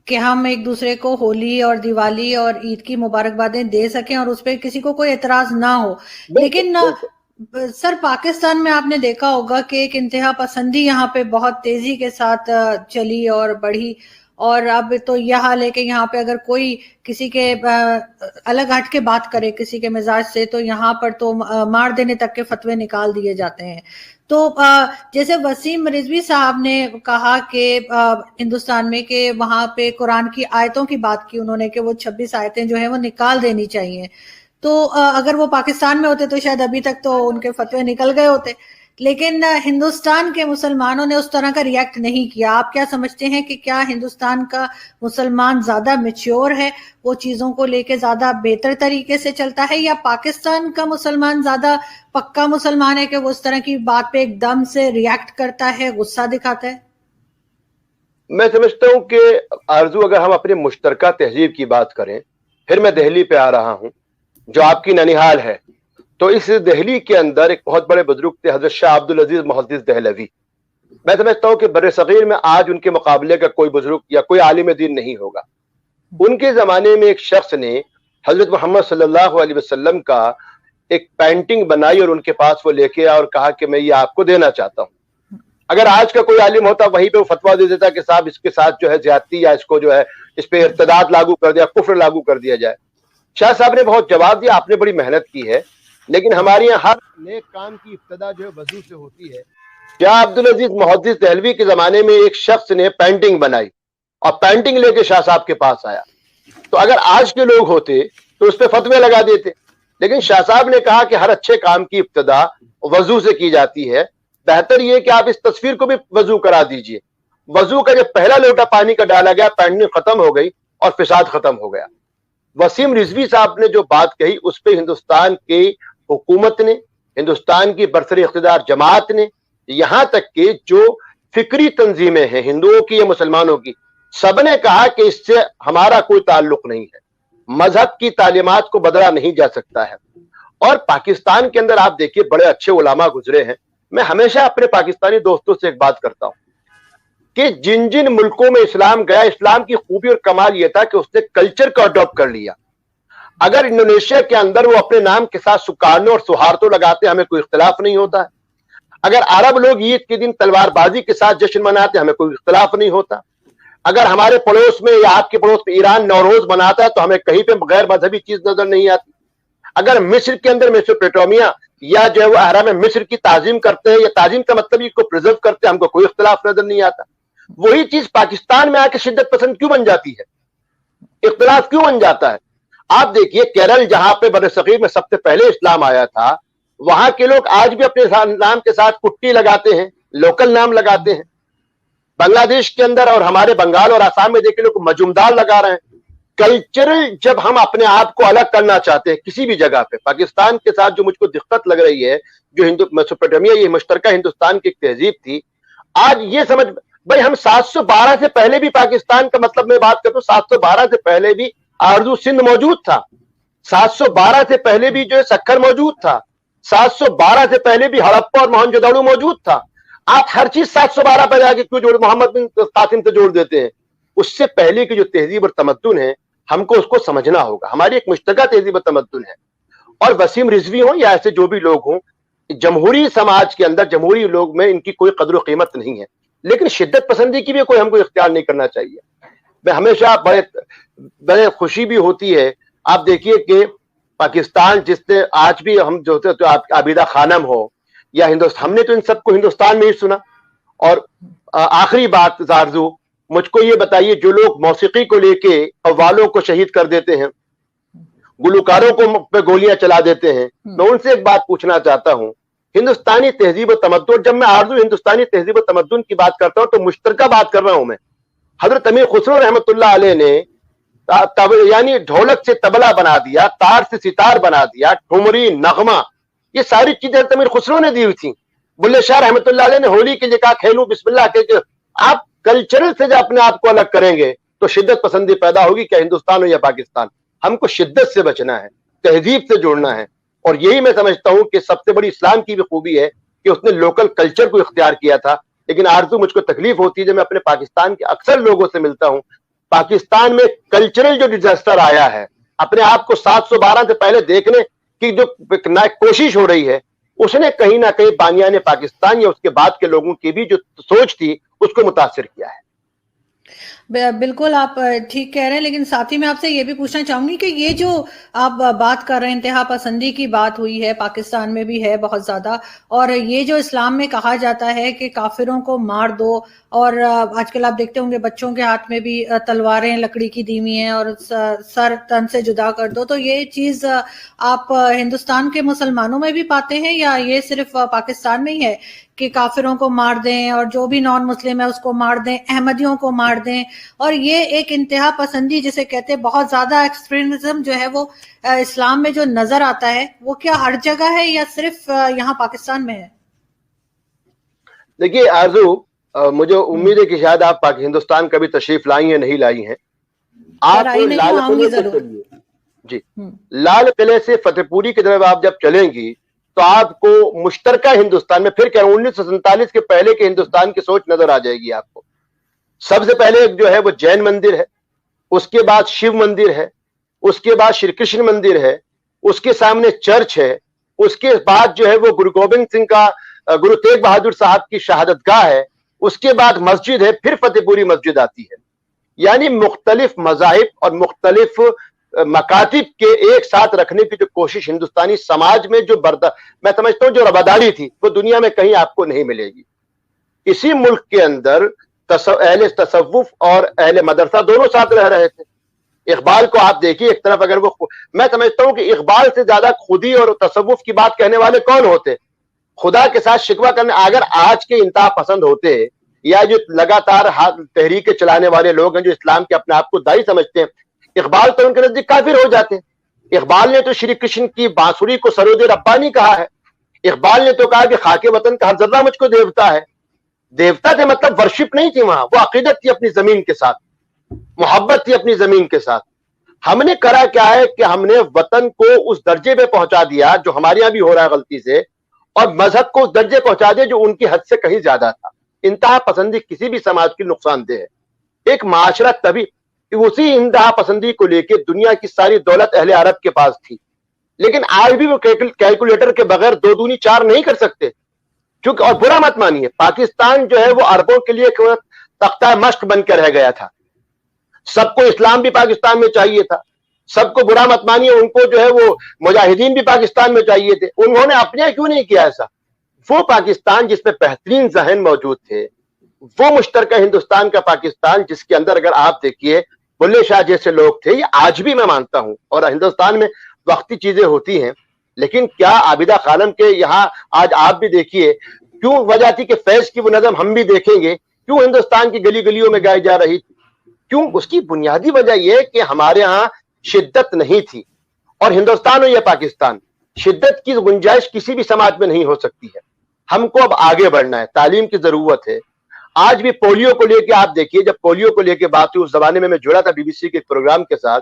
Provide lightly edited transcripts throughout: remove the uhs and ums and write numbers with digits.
कि हम एक दूसरे को होली और दिवाली और ईद की मुबारकबादें दे सकें और उस पर किसी को कोई एतराज ना हो। बिल्कुल लेकिन बिल्कुल। सर, पाकिस्तान में आपने देखा होगा कि एक इंतहा पसंदी यहाँ पे बहुत तेजी के साथ चली और बढ़ी। और अब तो यह हाल है कि यहाँ पे अगर कोई किसी के अलग हट के बात करे किसी के मिजाज से, तो यहाँ पर तो मार देने तक के फतवे निकाल दिए जाते हैं। तो जैसे वसीम रिजवी साहब ने कहा कि हिंदुस्तान में कि वहां पे कुरान की आयतों की बात की उन्होंने कि वो 26 आयतें जो है वो निकाल देनी चाहिए। तो अगर वो पाकिस्तान में होते तो शायद अभी तक तो उनके फतवे निकल गए होते। लेकिन हिंदुस्तान के मुसलमानों ने उस तरह का रिएक्ट नहीं किया। आप क्या समझते हैं कि क्या हिंदुस्तान का मुसलमान ज्यादा मेच्योर है, वो चीजों को लेके ज्यादा बेहतर तरीके से चलता है, या पाकिस्तान का मुसलमान ज्यादा पक्का मुसलमान है कि वो उस तरह की बात पे एकदम से रिएक्ट करता है, गुस्सा दिखाता है? मैं समझता हूं कि आरजू, अगर हम अपने मुश्तरका तहजीब की बात करें, फिर मैं दिल्ली पे आ रहा हूं जो आपकी ननिहाल है। तो इस दिल्ली के अंदर एक बहुत बड़े बुजुर्ग थे, हजरत शाह अब्दुल अजीज मुहद्दिस दहलवी। मैं समझता हूं कि बर्रे सगीर में आज उनके मुकाबले का कोई बुजुर्ग या कोई आलिम दीन नहीं होगा। उनके जमाने में एक शख्स ने हजरत मोहम्मद सल्लल्लाहु अलैहि वसल्लम का एक पेंटिंग बनाई और उनके पास वो लेके आया और कहा कि मैं ये आपको देना चाहता हूं। अगर आज का कोई आलिम होता वहीं पे वो फतवा दे देता कि साहब इसके साथ जो है ज्यादती, या इसको जो है इस पे इर्तदाद लागू कर दिया, कुफ्र लागू कर दिया जाए। शाह साहब ने बहुत जवाब दिया, आपने बड़ी मेहनत की है, लेकिन हमारे यहाँ हर नेक काम की इब्तिदा जो है वजू से होती है। शाह अब्दुल अजीज मुहद्दिस दहलवी के जमाने में एक शख्स ने पेंटिंग बनाई और पेंटिंग लेके शाह साहब के पास आया। तो अगर आज के लोग होते तो उस पर फतवे लगा देते, लेकिन शाह साहब ने कहा कि हर अच्छे काम की इब्तिदा वजू से की जाती है। बेहतर यह कि आप इस तस्वीर को भी वजू करा दीजिए। वजू का जब पहला लोटा पानी का डाला गया, पेंटिंग खत्म हो गई और फिसाद खत्म हो गया। वसीम रिजवी साहब ने जो बात कही उस पर हिंदुस्तान की हुकूमत ने, हिंदुस्तान की बरसर इख्तिदार जमात ने, यहां तक कि जो फिक्री तंजीमें हैं हिंदुओं की या मुसलमानों की, सबने कहा कि इससे हमारा कोई ताल्लुक नहीं है। मजहब की तालीमात को बदला नहीं जा सकता है। और पाकिस्तान के अंदर आप देखिए बड़े अच्छे उलामा गुजरे हैं। मैं हमेशा अपने पाकिस्तानी दोस्तों से एक बात करता हूं कि जिन जिन मुल्कों में इस्लाम गया, इस्लाम की खूबी और कमाल यह था कि उसने कल्चर को अडॉप्ट कर लिया। अगर इंडोनेशिया के अंदर वो अपने नाम के साथ सुकानो और सुहारतो लगाते, हमें कोई इख्तिलाफ नहीं होता है। अगर अरब लोग ईद के दिन तलवारबाजी के साथ जश्न मनाते, हमें कोई इख्तिलाफ नहीं होता। अगर हमारे पड़ोस में या आपके पड़ोस में ईरान नौरोज मनाता है तो हमें कहीं पे गैर मजहबी चीज नजर नहीं आती। अगर मिस्र के अंदर मेसोपोटामिया या जो है वो अहराम मिस्र की ताजीम करते हैं, या ताजीम का मतलब इसको प्रिजर्व करते हैं, हमको कोई इख्तिलाफ नजर नहीं आता। वही चीज पाकिस्तान में आके शिद्दत पसंद क्यों बन जाती है, इख्तिलाफ क्यों बन जाता है? आप देखिए केरल, जहां पे बरसगीर में सबसे पहले इस्लाम आया था, वहां के लोग आज भी अपने नाम के साथ कुट्टी लगाते हैं, लोकल नाम लगाते हैं। बांग्लादेश के अंदर और हमारे बंगाल और आसाम में देखिए लोग मजुमदार लगा रहे हैं। कल्चरल जब हम अपने आप को अलग करना चाहते हैं किसी भी जगह पे, पाकिस्तान के साथ जो मुझको दिक्कत लग रही है, जो हिंदू मेसोपोटामिया ये मुश्तरका हिंदुस्तान की तहजीब थी, आज ये समझ भाई हम 712 से पहले भी पाकिस्तान का मतलब मैं बात करता हूं, 712 से पहले भी आरजू सिंध मौजूद था। 712 से पहले भी जो है सक्खर मौजूद था। 712 से पहले भी हड़प्पा और मोहनजोदड़ो मौजूद था। आप हर चीज 712 पर आके क्यों जोड़, मोहम्मद बिन कासिम से जोड़ देते हैं? उससे पहले की जो तहजीब और तमद्दुन है, हमको उसको समझना होगा। हमारी एक मुश्तरका तहजीब और तमद्दुन है। और वसीम रिजवी हो या ऐसे जो भी लोग हों, जमहूरी समाज के अंदर जमहूरी लोग में इनकी कोई कदर कीमत नहीं है, लेकिन शिद्दत पसंदी की भी कोई हमको इख्तियार नहीं करना चाहिए। मैं हमेशा बड़े खुशी भी होती है। आप देखिए कि पाकिस्तान जिसने आज भी हम जो होते तो आबिदा खानम हो या हिंदुस्तान, हमने तो इन सबको हिंदुस्तान में ही सुना। और आखिरी बात जारजू, मुझको ये बताइए, जो लोग मौसीकी को लेके कव्वालों को शहीद कर देते हैं, गुलकारों को पे गोलियां चला देते हैं, मैं उनसे एक बात पूछना चाहता हूं, हिंदुस्तानी तहजीब व तमद्दुन, जब मैं आरजू हिंदुस्तानी तहजीब व तमद्दुन की बात करता हूं तो मुश्तरका बात कर रहा हूं मैं। हजरत अमीर खुसरो रहमतुल्लाह अलैह ने यानी ढोलक से तबला बना दिया, तार से सितार बना दिया, ठुमरी, नगमा, ये सारी चीजें हजरत अमीर खुसरो ने दी हुई थी। बुल्ले शाह रहमतुल्लाह अलैह ने होली के लिए कहा खेलू बिस्मिल्लाह के। आप कल्चरल से जब अपने आप को अलग करेंगे तो शिद्दत पसंदी पैदा होगी, क्या हिंदुस्तान हो या पाकिस्तान। हमको शिद्दत से बचना है, तहजीब से जुड़ना है। और यही मैं समझता हूं कि सबसे बड़ी इस्लाम की भी खूबी है कि उसने लोकल कल्चर को इख्तियार किया था। लेकिन आरजू, मुझको तकलीफ होती है जब मैं अपने पाकिस्तान के अक्सर लोगों से मिलता हूं, पाकिस्तान में कल्चरल जो डिजास्टर आया है, अपने आप को 712 से पहले देखने की जो कोशिश हो रही है, उसने कहीं ना कहीं बानियाने पाकिस्तान या उसके बाद के लोगों की भी जो सोच थी उसको मुतासिर किया है। बिल्कुल आप ठीक कह रहे हैं, लेकिन साथ ही मैं आपसे ये भी पूछना चाहूंगी कि ये जो आप बात कर रहे हैं, इंतहा पसंदी की बात हुई है, पाकिस्तान में भी है बहुत ज्यादा, और ये जो इस्लाम में कहा जाता है कि काफिरों को मार दो, और आजकल आप देखते होंगे बच्चों के हाथ में भी तलवारें लकड़ी की दी हुई हैं और सर तन से जुदा कर दो, तो ये चीज आप हिंदुस्तान के मुसलमानों में भी पाते हैं या ये सिर्फ पाकिस्तान में ही है कि काफिरों को मार दें और जो भी नॉन मुस्लिम है उसको मार दें, अहमदियों को मार दें, और ये एक इंतहा पसंदी जिसे कहते हैं, बहुत ज्यादा एक्सट्रीमिज्म जो है वो इस्लाम में जो नजर आता है, वो क्या हर जगह है या सिर्फ यहाँ पाकिस्तान में है? देखिए आरजू, मुझे उम्मीद है कि शायद आप हिंदुस्तान कभी तशरीफ लाई हैं, नहीं लाई हैं। आप लाल किले से चलिए जी, लाल किले से फतेहपुरी की तरफ आप जब चलेंगी तो आपको मुश्तरका हिंदुस्तान में, फिर कह रहा हूं 1947 के पहले के हिंदुस्तान की सोच नजर आ जाएगी आपको। सबसे पहले जो है वो जैन मंदिर है, उसके बाद शिव मंदिर है, उसके बाद श्री कृष्ण मंदिर है, उसके सामने चर्च है, उसके बाद जो है वो गुरु गोबिंद सिंह का, गुरु तेग बहादुर साहब की शहादतगाह है, उसके बाद मस्जिद है, फिर फतेहपुरी मस्जिद आती है। यानी मुख्तलिफ मज़ाहिब और मुख्तलिफ मकातिब के एक साथ रखने की जो कोशिश हिंदुस्तानी समाज में जो मैं समझता हूं जो रवादारी थी, वो दुनिया में कहीं आपको नहीं मिलेगी। इसी मुल्क के अंदर अहले तसव्वुफ और अहले मदरसा दोनों साथ रह रहे थे। इकबाल को आप देखिए, एक तरफ अगर वो, मैं समझता हूं कि इकबाल से ज्यादा खुदी और तसव्वुफ की बात कहने वाले कौन होते, खुदा के साथ शिकवा करने। अगर आज के इंतहा पसंद होते या जो लगातार तहरीक चलाने वाले लोग हैं जो इस्लाम के अपने आप को दाई समझते हैं, इकबाल तो उनके नजदीक काफिर हो जाते हैं। इकबाल ने तो श्री कृष्ण की बांसुरी को सरोद रब्बानी कहा है। इकबाल ने तो कहा कि खाके वतन का हर जर्रा मुझको देवता है। देवता थे मतलब वर्शिप नहीं थी वहां, वो अकीदत थी अपनी जमीन के साथ, मोहब्बत थी अपनी जमीन के साथ। हमने करा क्या है कि हमने वतन को उस दर्जे पे पहुंचा दिया जो हमारे यहां भी हो रहा है गलती से, और मजहब को उस दर्जे पहुंचा दिया जो उनकी हद से कहीं ज्यादा था। इंतहा पसंदी किसी भी समाज की नुकसानदेह है। एक माशरा तभी, उसी इंतहा पसंदी को लेकर दुनिया की सारी दौलत अहले अरब के पास थी, लेकिन आज भी वो कैलकुलेटर के बगैर 2 दूनी 4 नहीं कर सकते। क्योंकि, और बुरा मत मानिए, पाकिस्तान जो है वो अरबों के लिए तख्ता मश्क बनकर रह गया था। सबको इस्लाम भी पाकिस्तान में चाहिए था, सबको, बुरा मत मानिए, उनको जो है वो मुजाहिदीन भी पाकिस्तान में चाहिए थे। उन्होंने अपने यहाँ क्यों नहीं किया ऐसा? वो पाकिस्तान जिसमें बेहतरीन जहन मौजूद थे, वो मुश्तरका हिंदुस्तान का पाकिस्तान जिसके अंदर अगर आप देखिए बुल्ले शाह जैसे लोग थे, ये आज भी मैं मानता हूं, और हिंदुस्तान में वक्ती चीजें होती हैं, लेकिन क्या आबिदा खानम के यहाँ आज आप भी देखिए क्यों वजह थी कि फैज की वो नज़म हम भी देखेंगे क्यों हिंदुस्तान की गली गलियों में गाई जा रही थी? क्यों? उसकी बुनियादी वजह यह कि हमारे यहाँ शिद्दत नहीं थी, और हिंदुस्तान हो या पाकिस्तान, शिद्दत की गुंजाइश किसी भी समाज में नहीं हो सकती है। हमको अब आगे बढ़ना है, तालीम की जरूरत है। आज भी पोलियो को लेके आप देखिए, जब पोलियो को लेके बात हुई, उस जमाने में मैं जुड़ा था बीबीसी के एक प्रोग्राम के साथ,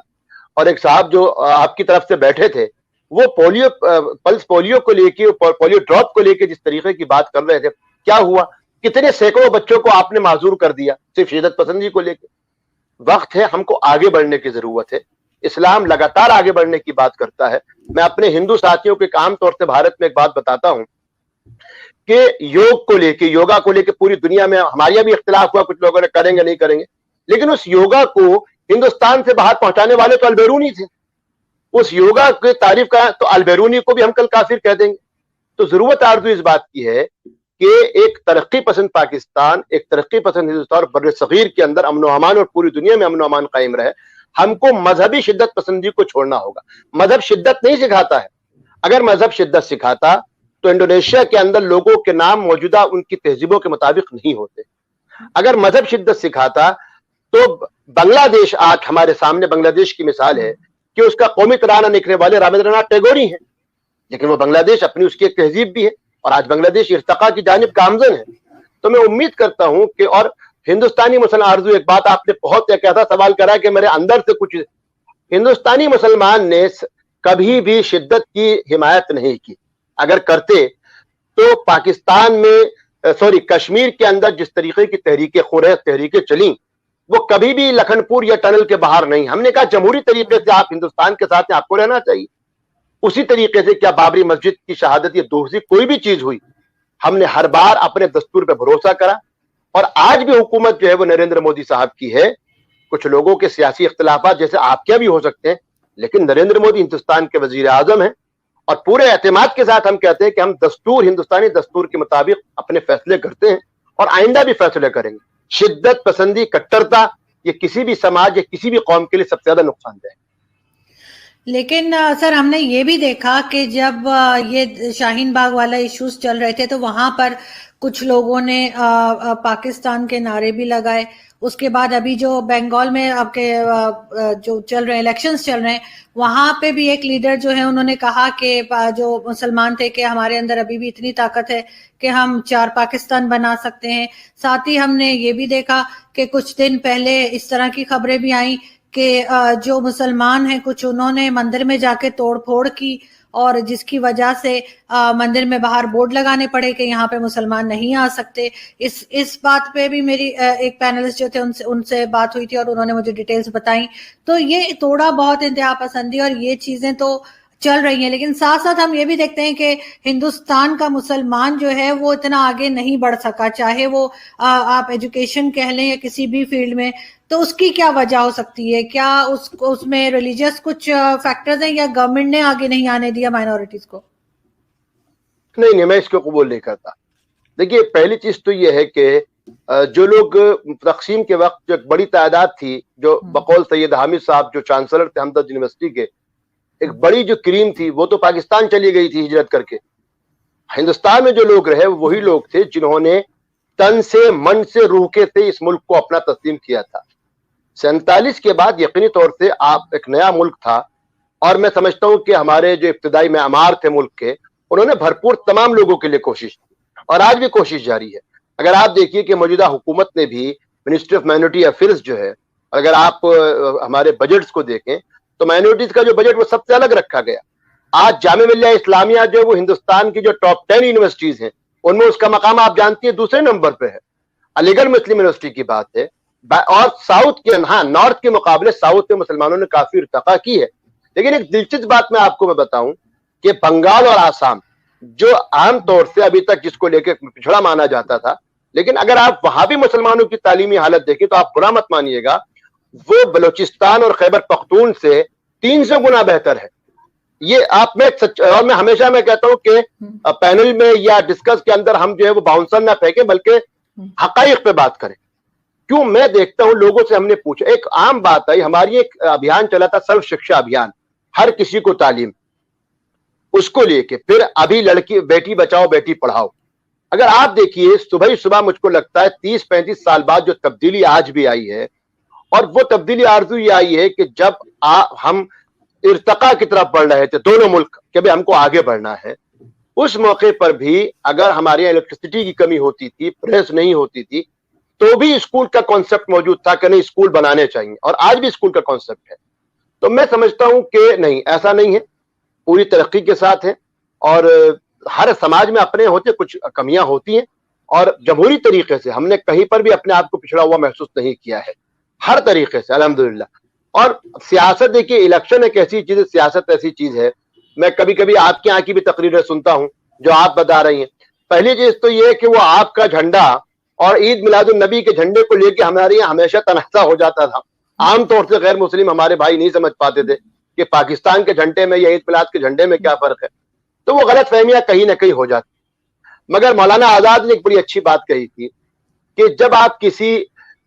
और एक साहब जो आपकी तरफ से बैठे थे, वो पोलियो पल्स पोलियो को लेके, पोलियो ड्रॉप को लेके जिस तरीके की बात कर रहे थे, क्या हुआ? कितने सैकड़ों बच्चों को आपने माजूर कर दिया सिर्फ शिद्दत पसंदी को लेके। वक्त है, हमको आगे बढ़ने की जरूरत है। इस्लाम लगातार आगे बढ़ने की बात करता है। मैं अपने हिंदू साथियों के आम तौर से भारत में एक बात बताता हूं कि योग को लेके, योगा को लेके पूरी दुनिया में हमारे यहाँ भी इख्तिलाफ हुआ, कुछ लोगों ने करेंगे नहीं करेंगे, लेकिन उस योगा को हिंदुस्तान से बाहर पहुंचाने वाले तो अलबेरूनी थे। उस योगा की तारीफ का तो अलबेरूनी को भी हम कल काफिर कह देंगे। तो जरूरत आरज़ू इस बात की है कि एक तरक्की पसंद पाकिस्तान, एक तरक्की पसंद हिंदुस्तान और बर्रे सगीर के अंदर अमन व अमान और पूरी दुनिया में अमन व अमान कायम रहे। हमको मजहबी शिद्दत पसंदी को छोड़ना होगा। मजहब शिद्दत नहीं सिखाता है। अगर मजहब शिद्दत सिखाता तो इंडोनेशिया के अंदर लोगों के नाम मौजूदा उनकी तहजीबों के मुताबिक नहीं होते। अगर मजहब शिद्दत सिखाता तो बांग्लादेश, आज हमारे सामने बांग्लादेश की मिसाल है कि उसका कौमी तराना लिखने वाले रवींद्रनाथ टैगोर ही है, लेकिन वो बांग्लादेश अपनी उसकी एक तहजीब भी है, और आज बांग्लादेश इर्तका की जानिब गामजन है। तो मैं उम्मीद करता हूं कि, और हिंदुस्तानी मुसलमान, आरज़ू एक बात आपने बहुत एक ऐसा सवाल करा कि मेरे अंदर से कुछ, हिंदुस्तानी मुसलमान ने कभी भी शिद्दत की हिमायत नहीं की। अगर करते तो पाकिस्तान में, कश्मीर के अंदर जिस तरीके की तहरीकें चली, वो कभी भी लखनपुर या टनल के बाहर नहीं। हमने कहा जमहूरी तरीके से आप हिंदुस्तान के साथ आपको रहना चाहिए। उसी तरीके से क्या बाबरी मस्जिद की शहादत या दूसरी कोई भी चीज हुई, हमने हर बार अपने दस्तूर पर भरोसा करा। और आज भी हुकूमत जो है वो नरेंद्र मोदी साहब की है। कुछ लोगों के सियासी इख्तिलाफात जैसे आपके भी हो सकते हैं, लेकिन नरेंद्र मोदी हिंदुस्तान के वजीर आजम है और पूरे एतमाद के साथ हम कहते हैं कि हम दस्तूर, हिंदुस्तानी दस्तूर के मुताबिक अपने फैसले करते हैं और आइंदा भी फैसले करेंगे। शिद्दत पसंदी, कट्टरता, ये किसी भी समाज या किसी भी कौम के लिए सबसे ज्यादा नुकसानदेह है। लेकिन सर हमने ये भी देखा कि जब ये शाहीन बाग वाला इश्यूज चल रहे थे तो वहां पर कुछ लोगों ने पाकिस्तान के नारे भी लगाए। उसके बाद अभी जो बंगाल में आपके जो चल रहे इलेक्शंस चल रहे हैं, वहां पे भी एक लीडर जो है उन्होंने कहा कि जो मुसलमान थे कि हमारे अंदर अभी भी इतनी ताकत है कि हम 4 पाकिस्तान बना सकते हैं। साथ ही हमने ये भी देखा कि कुछ दिन पहले इस तरह की खबरें भी आई कि जो मुसलमान हैं कुछ उन्होंने मंदिर में जाके तोड़ फोड़ की और जिसकी वजह से मंदिर में बाहर बोर्ड लगाने पड़े कि यहाँ पे मुसलमान नहीं आ सकते। इस बात पे भी मेरी एक पैनलिस्ट जो थे उनसे बात हुई थी और उन्होंने मुझे डिटेल्स बताई। तो ये थोड़ा बहुत इंतहा पसंदी और ये चीजें तो चल रही हैं, लेकिन साथ साथ हम ये भी देखते हैं कि हिंदुस्तान का मुसलमान जो है वो इतना आगे नहीं बढ़ सका, चाहे वो आप एजुकेशन कह लें या किसी भी फील्ड में। तो उसकी क्या वजह हो सकती है? क्या उसमें रिलीजियस कुछ फैक्टर्स हैं या गवर्नमेंट ने आगे नहीं आने दिया माइनॉरिटीज को? नहीं, मैं इसको कबूल नहीं करता। देखिए, पहली चीज तो ये है कि जो लोग तकसीम के वक्त जो एक बड़ी तादाद थी, जो बकौल सैयद हामिद साहब जो चांसलर थे हमदर्द यूनिवर्सिटी के, एक बड़ी जो क्रीम थी वो तो पाकिस्तान चली गई थी हिजरत करके। हिंदुस्तान में जो लोग रहे वही लोग थे जिन्होंने तन से, मन से, रूह के से इस मुल्क को अपना तस्लीम किया था। 47 के बाद यकीनी तौर से आप एक नया मुल्क था और मैं समझता हूं कि हमारे जो इब्तिदाई मेआमार थे मुल्क के, उन्होंने भरपूर तमाम लोगों के लिए कोशिश की और आज भी कोशिश जारी है। अगर आप देखिए कि मौजूदा हुकूमत ने भी मिनिस्ट्री ऑफ माइनॉरिटी अफेयर्स जो है, अगर आप हमारे बजट्स को देखें तो माइनॉरिटीज का जो बजट वो सबसे अलग रखा गया। आज जामिया मिल्लिया इस्लामिया जो वो हिंदुस्तान की जो टॉप 10 यूनिवर्सिटीज हैं उनमें उसका मकाम आप जानती है दूसरे नंबर पे है। अलीगढ़ मुस्लिम यूनिवर्सिटी की बात है। और साउथ के, हाँ, नॉर्थ के मुकाबले साउथ में मुसलमानों ने काफी इर्तका की है। लेकिन एक दिलचस्प बात मैं आपको बताऊं कि बंगाल और आसाम जो आमतौर से अभी तक जिसको लेकर पिछड़ा माना जाता था, लेकिन अगर आप वहां भी मुसलमानों की तालीमी हालत देखें तो आप बुरा मत मानिएगा, वो बलूचिस्तान और खैबर पख्तून से 300 गुना बेहतर है। ये आप में सच, और मैं हमेशा मैं कहता हूं कि पैनल में या डिस्कस के अंदर हम जो है वो बाउंसर ना फेंके बल्कि हकाइक पे बात करें। क्यों, मैं देखता हूं लोगों से हमने पूछा, एक आम बात आई, हमारी एक अभियान चला था सर्व शिक्षा अभियान, हर किसी को तालीम, उसको लेके फिर अभी लड़की बेटी बचाओ बेटी पढ़ाओ। अगर आप देखिए सुबह ही सुबह मुझको लगता है 30-35 साल बाद जो तब्दीली आज भी आई है, और वो तब्दीली आरजू ये आई है कि जब हम इर्तका की तरफ बढ़ रहे थे दोनों मुल्क कि भाई हमको आगे बढ़ना है, उस मौके पर भी अगर हमारे यहाँ इलेक्ट्रिसिटी की कमी होती थी, प्रेस नहीं होती थी, तो भी स्कूल का कॉन्सेप्ट मौजूद था कि नहीं स्कूल बनाने चाहिए, और आज भी स्कूल का कॉन्सेप्ट है। तो मैं समझता हूं कि नहीं, ऐसा नहीं है, पूरी तरक्की के साथ है और हर समाज में अपने होते कुछ कमियां होती हैं, और जमहूरी तरीके से हमने कहीं पर भी अपने आप को पिछड़ा हुआ महसूस नहीं किया है, हर तरीके से अल्हम्दुलिल्लाह। और सियासत, देखिए इलेक्शन एक ऐसी चीज है, सियासत ऐसी चीज है, मैं कभी कभी आपके यहाँ की भी तकरीरें सुनता हूं जो आप बता रही हैं। पहली चीज तो ये कि वो आपका झंडा और ईद मिलादुन नबी के झंडे को लेकर हमारे यहाँ हमेशा तनाज़ा हो जाता था। आमतौर से गैर मुस्लिम हमारे भाई नहीं समझ पाते थे कि पाकिस्तान के झंडे में या ईद मिलाद के झंडे में क्या फर्क है, तो वो गलत फहमियां कहीं ना कहीं हो जाती। मगर मौलाना आजाद ने एक बड़ी अच्छी बात कही थी कि जब आप किसी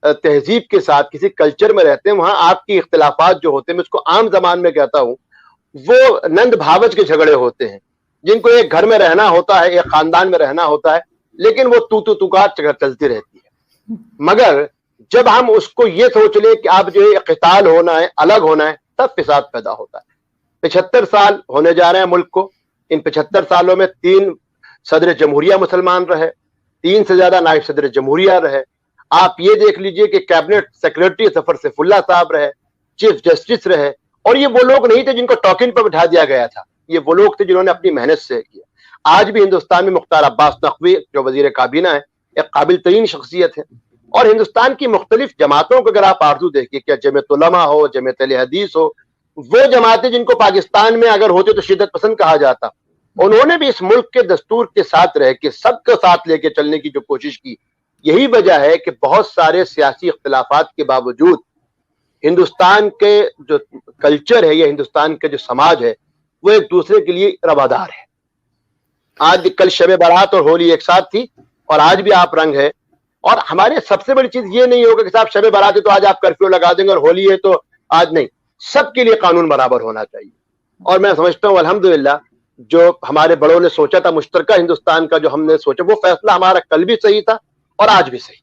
तहजीब के साथ, किसी कल्चर में रहते हैं, वहां आपकी इख्तिलाफात जो होते हैं, मैं उसको आम जबान में कहता हूं, वो नंद भावज के झगड़े होते हैं, जिनको एक घर में रहना होता है, एक खानदान में रहना होता है, लेकिन वो तू तुकार चलती रहती है। मगर जब हम उसको ये सोच ले कि आप जो है क़िताल होना है, अलग होना है, तब फिसाद पैदा होता है। 75 साल होने जा रहे हैं मुल्क को, इन 75 सालों में 3 सदर जमहूरिया मुसलमान रहे, 3 से ज्यादा नायब सदर जमहूरिया रहे। आप ये देख लीजिए कि कैबिनेट सेक्रेटरी सफर सैफुल्लाह साहब रहे, चीफ जस्टिस रहे, और ये वो लोग नहीं थे जिनको टॉकिन पर बिठा दिया गया था, ये वो लोग थे जिन्होंने अपनी मेहनत से किया। आज भी हिंदुस्तान में मुख्तार अब्बास नकवी जो वजीर काबीना है, एक काबिल तरीन शख्सियत है, और हिंदुस्तान की मुख्तलिफ जमातों को अगर आप आरजू देखिए, क्या जमात उलमा हो, जमात अहले हदीस हो, वो जमातें जिनको पाकिस्तान में अगर होते तो शिद्दत पसंद कहा जाता, उन्होंने भी इस मुल्क के दस्तूर के साथ रह के सबका साथ लेके चलने की जो कोशिश की। यही वजह है कि बहुत सारे सियासी इख्तिलाफात के बावजूद हिंदुस्तान के जो कल्चर है या हिंदुस्तान का जो समाज है वो एक दूसरे के लिए रवादार है। आज कल शब बारात और होली एक साथ थी और आज भी आप रंग है। और हमारे सबसे बड़ी चीज ये नहीं होगा कि साहब शब बारात है तो आज आप कर्फ्यू लगा देंगे और होली है तो आज नहीं। सबके लिए कानून बराबर होना चाहिए। और मैं समझता हूँ अल्हम्दुलिल्लाह जो हमारे बड़ों ने सोचा था मुश्तरका हिंदुस्तान का जो हमने सोचा, वो फैसला हमारा कल भी सही था और आज भी सही।